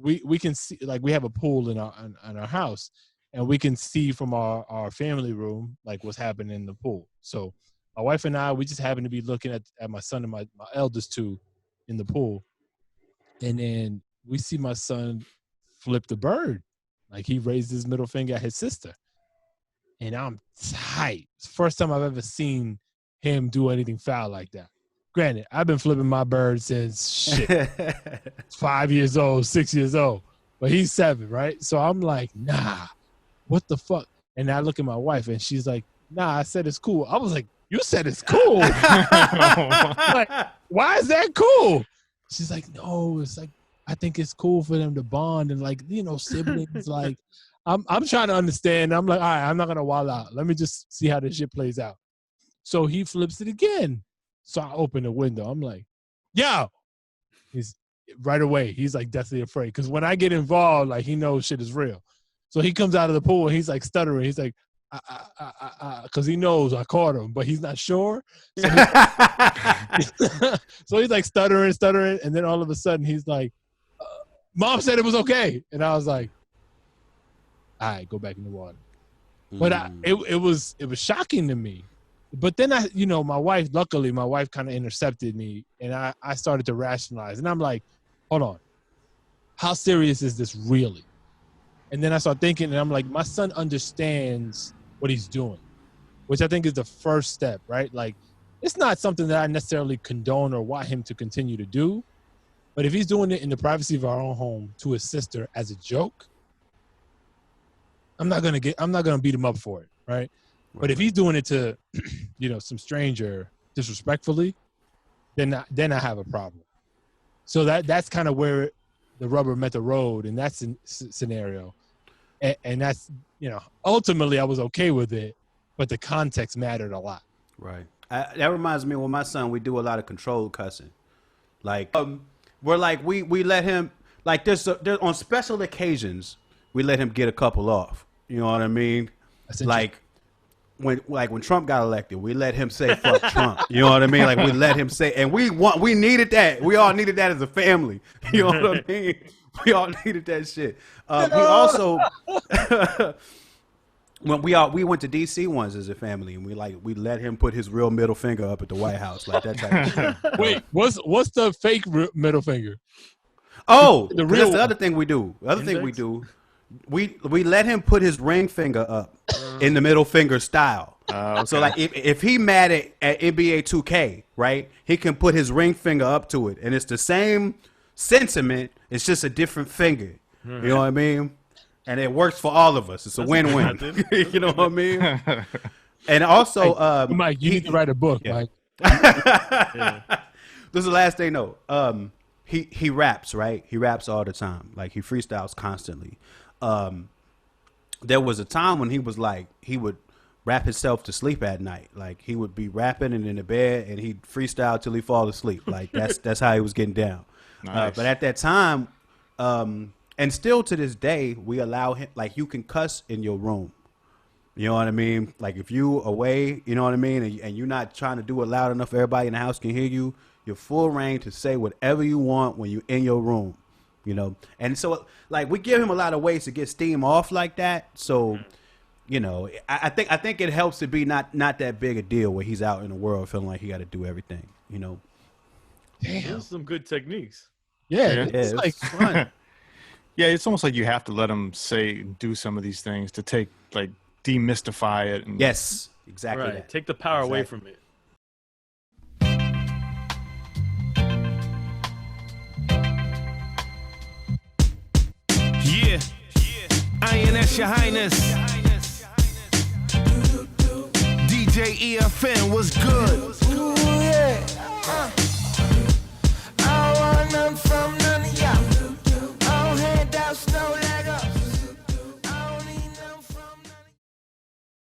we can see, like, we have a pool in our house, and we can see from our family room like what's happening in the pool. So my wife and I, we just happen to be looking at my son and my eldest two in the pool, and then we see my son flip the bird, like he raised his middle finger at his sister, and I'm tight. It's the first time I've ever seen him do anything foul like that. Granted, I've been flipping my bird since 5 years old, 6 years old, but he's 7, right? So I'm like, nah, what the fuck? And I look at my wife, and she's like, nah, I said it's cool. I was like, you said it's cool. Like, why is that cool? She's like, no, it's like, I think it's cool for them to bond and, like, you know, siblings. Like, I'm trying to understand. I'm like, all right, I'm not gonna wild out. Let me just see how this shit plays out. So he flips it again. So I open the window. I'm like, yo. He's right away. He's like deathly afraid, because when I get involved, like, he knows shit is real. So he comes out of the pool and he's like stuttering. He's like, because he knows I caught him, but he's not sure. So, so he's like stuttering, and then all of a sudden he's like, Mom said it was okay, and I was like, all right, go back in the water. But it was shocking to me. But then luckily my wife kind of intercepted me, and I started to rationalize, and I'm like, hold on, how serious is this really? And then I start thinking, and I'm like, my son understands what he's doing, which I think is the first step, right? Like, it's not something that I necessarily condone or want him to continue to do, but if he's doing it in the privacy of our own home to his sister as a joke, I'm not gonna beat him up for it, right? But if he's doing it to, some stranger disrespectfully, then I have a problem. So that's kind of where the rubber met the road in that scenario, and that's, ultimately I was okay with it, but the context mattered a lot. Right. That reminds me, with my son, we do a lot of controlled cussing. Like, we're like, we let him, like, there's on special occasions we let him get a couple off. You know what I mean? Like when Trump got elected, we let him say fuck Trump. You know what I mean? Like, we let him say, and we needed that. We all needed that as a family. You know what I mean? We all needed that shit. He also when we went to DC once as a family, and we let him put his real middle finger up at the White House, like that type of shit. Wait, what's the fake middle finger? Oh, that's the other thing we do. The other thing we do. We let him put his ring finger up in the middle finger style. Okay. So, like, if he mad at NBA 2K, right, he can put his ring finger up to it, and it's the same sentiment. It's just a different finger. You know what I mean? And it works for all of us. It's a win-win. You know what I mean? And also, Mike, you need to write a book, Mike. Yeah. This is the last thing, though. He raps, right? He raps all the time. Like, he freestyles constantly. There was a time when he was like, he would rap himself to sleep at night. Like, he would be rapping and in the bed, and he'd freestyle till he fall asleep. Like, that's how he was getting down. Nice. But at that time, and still to this day, we allow him, like, you can cuss in your room. You know what I mean? Like, if you away, you know what I mean, and you're not trying to do it loud enough everybody in the house can hear you, you're full reign to say whatever you want when you're in your room. And so, like, we give him a lot of ways to get steam off like that. So, I think it helps to be not that big a deal where he's out in the world feeling like he got to do everything. Damn, those are some good techniques. Yeah, it's like fun. Yeah, it's almost like you have to let him do some of these things to demystify it. And yes, exactly. Right, take the power away from it. Yeah, INS Your Highness. DJ EFN was good. Ooh, yeah.